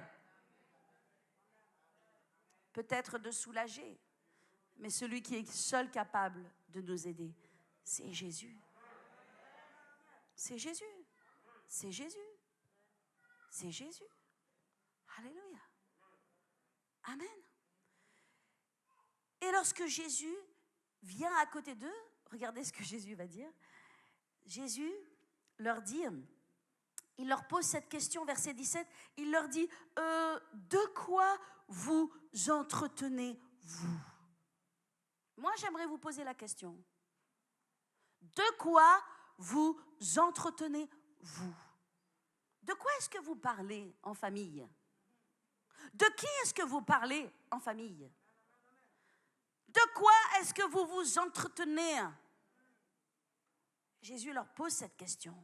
Peut-être de soulager, mais celui qui est seul capable de nous aider, c'est Jésus. C'est Jésus. C'est Jésus. C'est Jésus. Alléluia. Amen. Et lorsque Jésus vient à côté d'eux, regardez ce que Jésus va dire. Jésus leur dit, il leur pose cette question, verset 17, il leur dit, de quoi vous entretenez-vous? Moi, j'aimerais vous poser la question. De quoi vous entretenez-vous? De quoi est-ce que vous parlez en famille? De qui est-ce que vous parlez en famille? De quoi est-ce que vous vous entretenez? Jésus leur pose cette question.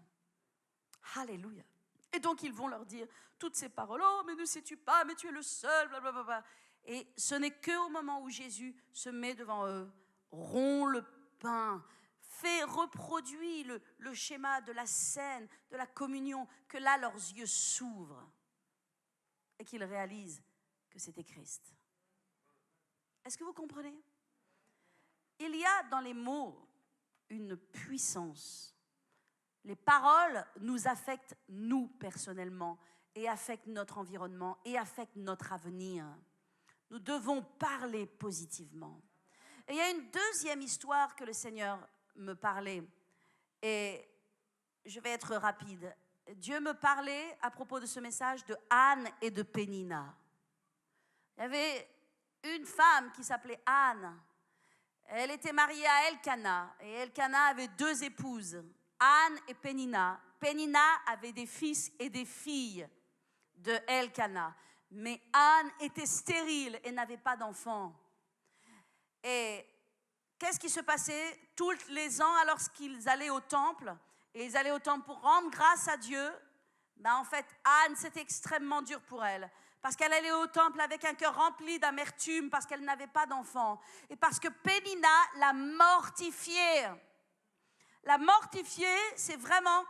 Alléluia. Et donc ils vont leur dire toutes ces paroles. Oh, mais ne sais-tu pas, mais tu es le seul, blablabla. Et ce n'est qu'au moment où Jésus se met devant eux, rompt le pain, reproduit le schéma de la scène, de la communion, que là leurs yeux s'ouvrent et qu'ils réalisent que que c'était Christ. Est-ce que vous comprenez? Il y a dans les mots une puissance. Les paroles nous affectent, nous, personnellement, et affectent notre environnement, et affectent notre avenir. Nous devons parler positivement. Et il y a une deuxième histoire que le Seigneur me parlait, et je vais être rapide. Dieu me parlait à propos de ce message de Anne et de Pénina. Il y avait une femme qui s'appelait Anne. Elle était mariée à Elkana, et Elkana avait 2 épouses, Anne et Pénina. Pénina avait des fils et des filles de Elkana, mais Anne était stérile et n'avait pas d'enfants. Et qu'est-ce qui se passait tous les ans lorsqu'ils allaient au temple? Et ils allaient au temple pour rendre grâce à Dieu. En fait, Anne, c'était extrêmement dur pour elle. Parce qu'elle allait au temple avec un cœur rempli d'amertume, parce qu'elle n'avait pas d'enfant. Et parce que Pénina l'a mortifiée. La mortifier, c'est vraiment,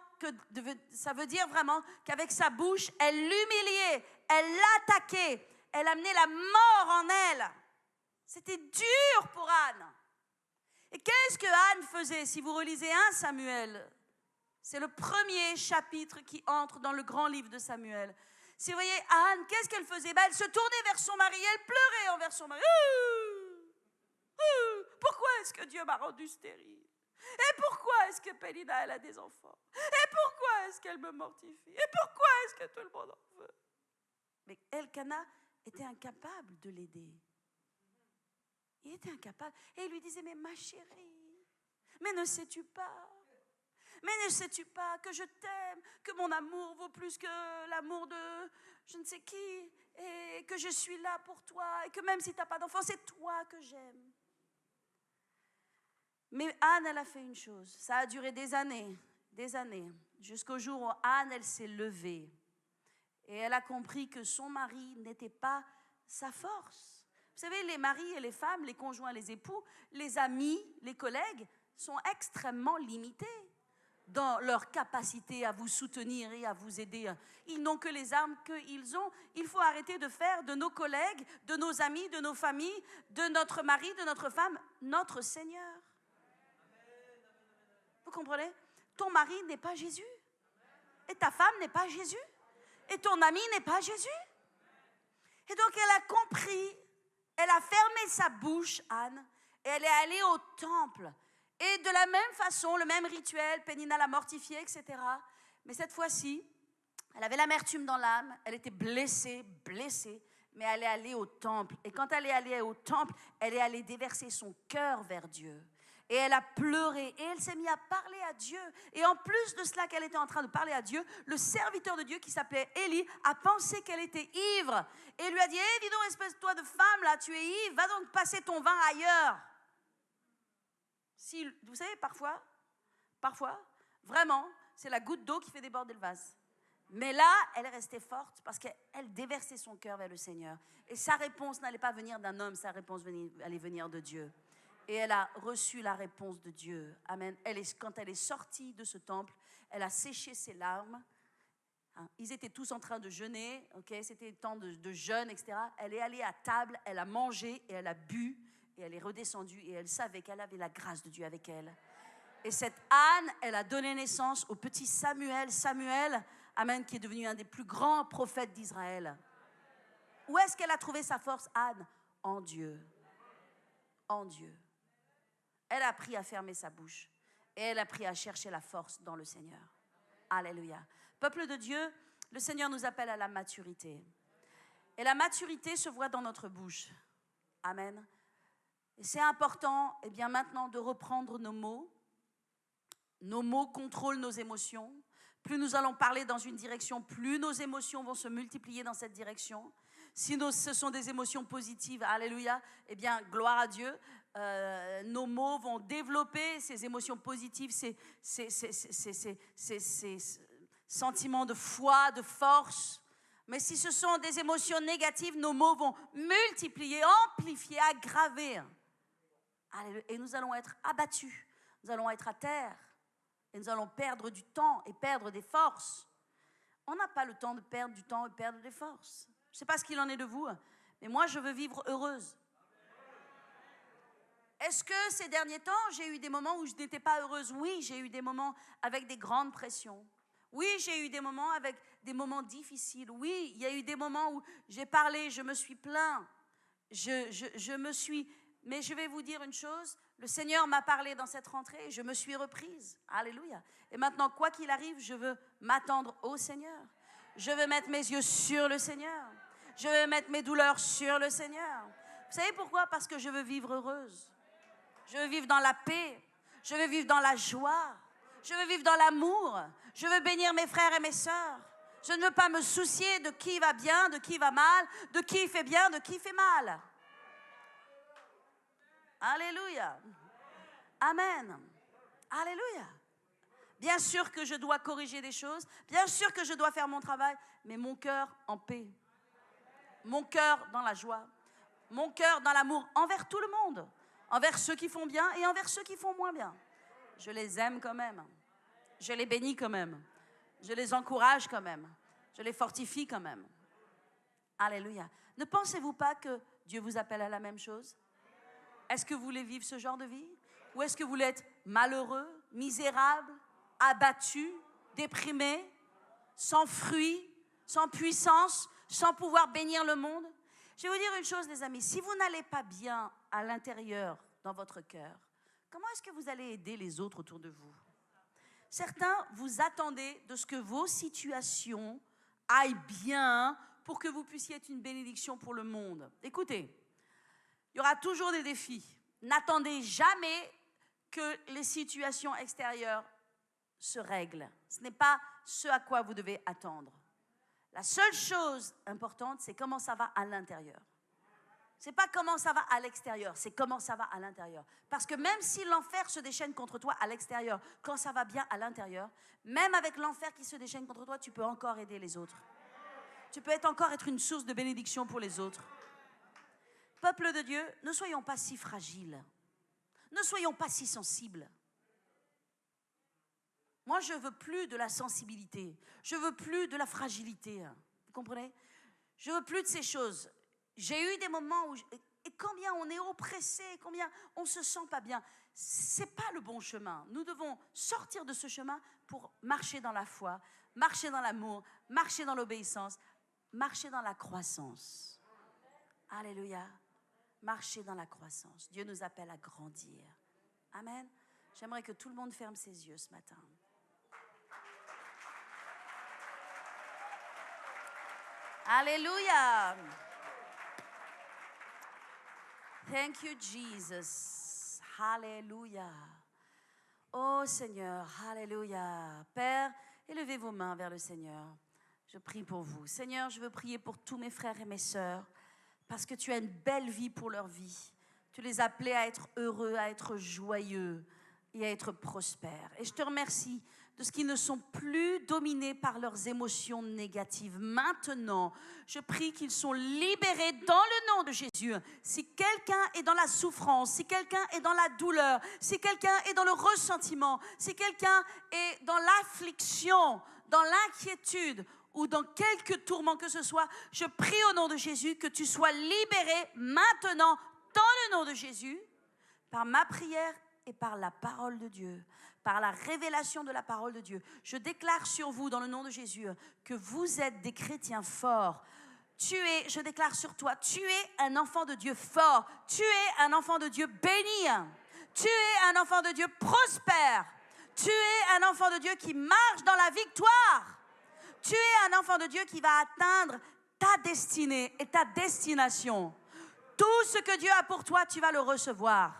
ça veut dire vraiment qu'avec sa bouche, elle l'humiliait, elle l'attaquait, elle amenait la mort en elle. C'était dur pour Anne. Et qu'est-ce que Anne faisait? Si vous relisez 1 Samuel, c'est le premier chapitre qui entre dans le grand livre de Samuel. Si vous voyez Anne, qu'est-ce qu'elle faisait? Elle se tournait vers son mari, elle pleurait envers son mari. Pourquoi est-ce que Dieu m'a rendue stérile? Et pourquoi est-ce que Pénina, elle a des enfants? Et pourquoi est-ce qu'elle me mortifie? Et pourquoi est-ce que tout le monde en veut? Mais Elkana était incapable de l'aider. Il était incapable. Et il lui disait, mais ma chérie, mais ne sais-tu pas? Mais ne sais-tu pas que je t'aime, que mon amour vaut plus que l'amour de je ne sais qui, et que je suis là pour toi, et que même si tu n'as pas d'enfant, c'est toi que j'aime. Mais Anne, elle a fait une chose. Ça a duré des années, jusqu'au jour où Anne, elle s'est levée. Et elle a compris que son mari n'était pas sa force. Vous savez, les maris et les femmes, les conjoints, les époux, les amis, les collègues sont extrêmement limités dans leur capacité à vous soutenir et à vous aider. Ils n'ont que les armes qu'ils ont. Il faut arrêter de faire de nos collègues, de nos amis, de nos familles, de notre mari, de notre femme, notre Seigneur. Vous comprenez? Ton mari n'est pas Jésus. Et ta femme n'est pas Jésus. Et ton ami n'est pas Jésus. Et donc elle a compris, elle a fermé sa bouche, Anne, et elle est allée au temple. Et de la même façon, le même rituel, Pénina l'a mortifiée, etc. Mais cette fois-ci, elle avait l'amertume dans l'âme, elle était blessée, mais elle est allée au temple. Et quand elle est allée au temple, elle est allée déverser son cœur vers Dieu. Et elle a pleuré, et elle s'est mise à parler à Dieu. Et en plus de cela qu'elle était en train de parler à Dieu, le serviteur de Dieu qui s'appelait Élie a pensé qu'elle était ivre. Et lui a dit, dis donc, espèce toi de femme, là, tu es ivre, va donc passer ton vin ailleurs. Si, vous savez, parfois, vraiment, c'est la goutte d'eau qui fait déborder le vase. Mais là, elle est restée forte parce qu'elle déversait son cœur vers le Seigneur. Et sa réponse n'allait pas venir d'un homme, sa réponse allait venir de Dieu. Et elle a reçu la réponse de Dieu. Amen. Quand elle est sortie de ce temple, elle a séché ses larmes. Ils étaient tous en train de jeûner, c'était le temps de jeûne, etc. Elle est allée à table, elle a mangé et elle a bu. Et elle est redescendue et elle savait qu'elle avait la grâce de Dieu avec elle. Et cette Anne, elle a donné naissance au petit Samuel, amen, qui est devenu un des plus grands prophètes d'Israël. Où est-ce qu'elle a trouvé sa force, Anne? En Dieu. En Dieu. Elle a appris à fermer sa bouche et elle a appris à chercher la force dans le Seigneur. Alléluia. Peuple de Dieu, le Seigneur nous appelle à la maturité. Et la maturité se voit dans notre bouche. Amen. Et c'est important, maintenant, de reprendre nos mots. Nos mots contrôlent nos émotions. Plus nous allons parler dans une direction, plus nos émotions vont se multiplier dans cette direction. Si ce sont des émotions positives, alléluia, gloire à Dieu. Nos mots vont développer ces émotions positives, ces sentiments de foi, de force. Mais si ce sont des émotions négatives, nos mots vont multiplier, amplifier, aggraver. Et nous allons être abattus, nous allons être à terre, et nous allons perdre du temps et perdre des forces. On n'a pas le temps de perdre du temps et perdre des forces. Je ne sais pas ce qu'il en est de vous, Mais moi, je veux vivre heureuse. Est-ce que ces derniers temps, j'ai eu des moments où je n'étais pas heureuse? Oui, j'ai eu des moments avec des grandes pressions. Oui, j'ai eu des moments avec des moments difficiles. Oui, il y a eu des moments où j'ai parlé, je me suis plaint. Je me suis... Mais je vais vous dire une chose, le Seigneur m'a parlé dans cette rentrée et je me suis reprise. Alléluia. Et maintenant, quoi qu'il arrive, je veux m'attendre au Seigneur. Je veux mettre mes yeux sur le Seigneur. Je veux mettre mes douleurs sur le Seigneur. Vous savez pourquoi? Parce que je veux vivre heureuse. Je veux vivre dans la paix. Je veux vivre dans la joie. Je veux vivre dans l'amour. Je veux bénir mes frères et mes sœurs. Je ne veux pas me soucier de qui va bien, de qui va mal, de qui fait bien, de qui fait mal. Alléluia. Amen. Alléluia. Bien sûr que je dois corriger des choses. Bien sûr que je dois faire mon travail. Mais mon cœur en paix. Mon cœur dans la joie. Mon cœur dans l'amour envers tout le monde. Envers ceux qui font bien et envers ceux qui font moins bien. Je les aime quand même. Je les bénis quand même. Je les encourage quand même. Je les fortifie quand même. Alléluia. Ne pensez-vous pas que Dieu vous appelle à la même chose? Est-ce que vous voulez vivre ce genre de vie? Ou est-ce que vous voulez être malheureux, misérable, abattu, déprimé, sans fruit, sans puissance, sans pouvoir bénir le monde? Je vais vous dire une chose, les amis. Si vous n'allez pas bien à l'intérieur, dans votre cœur, comment est-ce que vous allez aider les autres autour de vous? Certains, vous attendez de ce que vos situations aillent bien pour que vous puissiez être une bénédiction pour le monde. Écoutez, il y aura toujours des défis. N'attendez jamais que les situations extérieures se règlent. Ce n'est pas ce à quoi vous devez attendre. La seule chose importante, c'est comment ça va à l'intérieur. Ce n'est pas comment ça va à l'extérieur, c'est comment ça va à l'intérieur. Parce que même si l'enfer se déchaîne contre toi à l'extérieur, quand ça va bien à l'intérieur, même avec l'enfer qui se déchaîne contre toi, tu peux encore aider les autres. Tu peux encore être une source de bénédiction pour les autres. Peuple de Dieu, ne soyons pas si fragiles. Ne soyons pas si sensibles. Moi, je ne veux plus de la sensibilité. Je ne veux plus de la fragilité. Vous comprenez? Je ne veux plus de ces choses. J'ai eu des moments où... Et combien on est oppressé, combien on ne se sent pas bien. Ce n'est pas le bon chemin. Nous devons sortir de ce chemin pour marcher dans la foi, marcher dans l'amour, marcher dans l'obéissance, marcher dans la croissance. Alléluia. Marcher dans la croissance. Dieu nous appelle à grandir. Amen. J'aimerais que tout le monde ferme ses yeux ce matin. Alléluia. Thank you, Jesus. Alléluia. Oh Seigneur, alléluia. Père, élevez vos mains vers le Seigneur. Je prie pour vous. Seigneur, je veux prier pour tous mes frères et mes sœurs, parce que tu as une belle vie pour leur vie. Tu les as appelés à être heureux, à être joyeux et à être prospères. Et je te remercie de ce qu'ils ne sont plus dominés par leurs émotions négatives. Maintenant, je prie qu'ils sont libérés dans le nom de Jésus. Si quelqu'un est dans la souffrance, si quelqu'un est dans la douleur, si quelqu'un est dans le ressentiment, si quelqu'un est dans l'affliction, dans l'inquiétude ou dans quelque tourment que ce soit, je prie au nom de Jésus que tu sois libéré maintenant dans le nom de Jésus, par ma prière et par la parole de Dieu, par la révélation de la parole de Dieu. Je déclare sur vous, dans le nom de Jésus, que vous êtes des chrétiens forts. Je déclare sur toi, tu es un enfant de Dieu fort. Tu es un enfant de Dieu béni. Tu es un enfant de Dieu prospère. Tu es un enfant de Dieu qui marche dans la victoire. Tu es un enfant de Dieu qui va atteindre ta destinée et ta destination. Tout ce que Dieu a pour toi, tu vas le recevoir.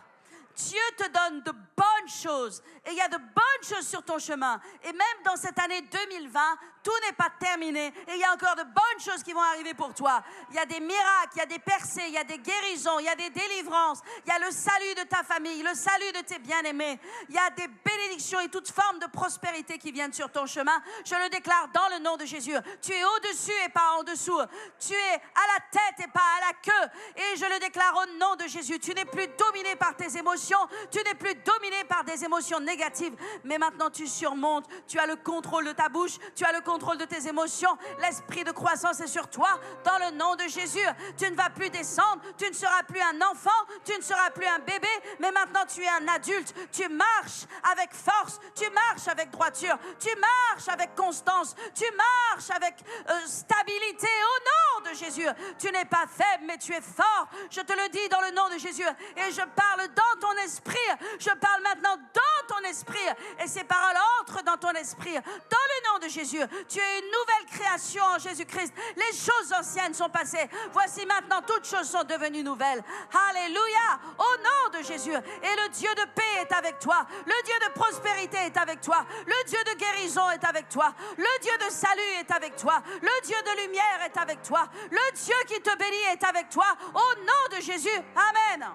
Dieu te donne de bonnes choses et il y a de bonnes choses sur ton chemin. Et même dans cette année 2020, tout n'est pas terminé et il y a encore de bonnes choses qui vont arriver pour toi. Il y a des miracles, il y a des percées, il y a des guérisons, il y a des délivrances, il y a le salut de ta famille, le salut de tes bien-aimés. Il y a des bénédictions et toute forme de prospérité qui viennent sur ton chemin. Je le déclare dans le nom de Jésus. Tu es au-dessus et pas en dessous. Tu es à la tête et pas à la queue. Et je le déclare au nom de Jésus. Tu n'es plus dominé par tes émotions. Tu n'es plus dominé par des émotions négatives. Mais maintenant tu surmontes. Tu as le contrôle de ta bouche. Tu as le contrôle de tes émotions. L'esprit de croissance est sur toi. Dans le nom de Jésus, tu ne vas plus descendre. Tu ne seras plus un enfant. Tu ne seras plus un bébé. Mais maintenant, tu es un adulte. Tu marches avec force. Tu marches avec droiture. Tu marches avec constance. Tu marches avec stabilité. Au nom de Jésus, tu n'es pas faible, mais tu es fort. Je te le dis dans le nom de Jésus. Et je parle dans ton esprit. Je parle maintenant dans ton esprit. Et ces paroles entrent dans ton esprit. Dans le nom de Jésus, tu es une nouvelle création en Jésus-Christ. Les choses anciennes sont passées. Voici maintenant, toutes choses sont devenues nouvelles. Alléluia. Au nom de Jésus. Et le Dieu de paix est avec toi. Le Dieu de prospérité est avec toi. Le Dieu de guérison est avec toi. Le Dieu de salut est avec toi. Le Dieu de lumière est avec toi. Le Dieu qui te bénit est avec toi. Au nom de Jésus. Amen.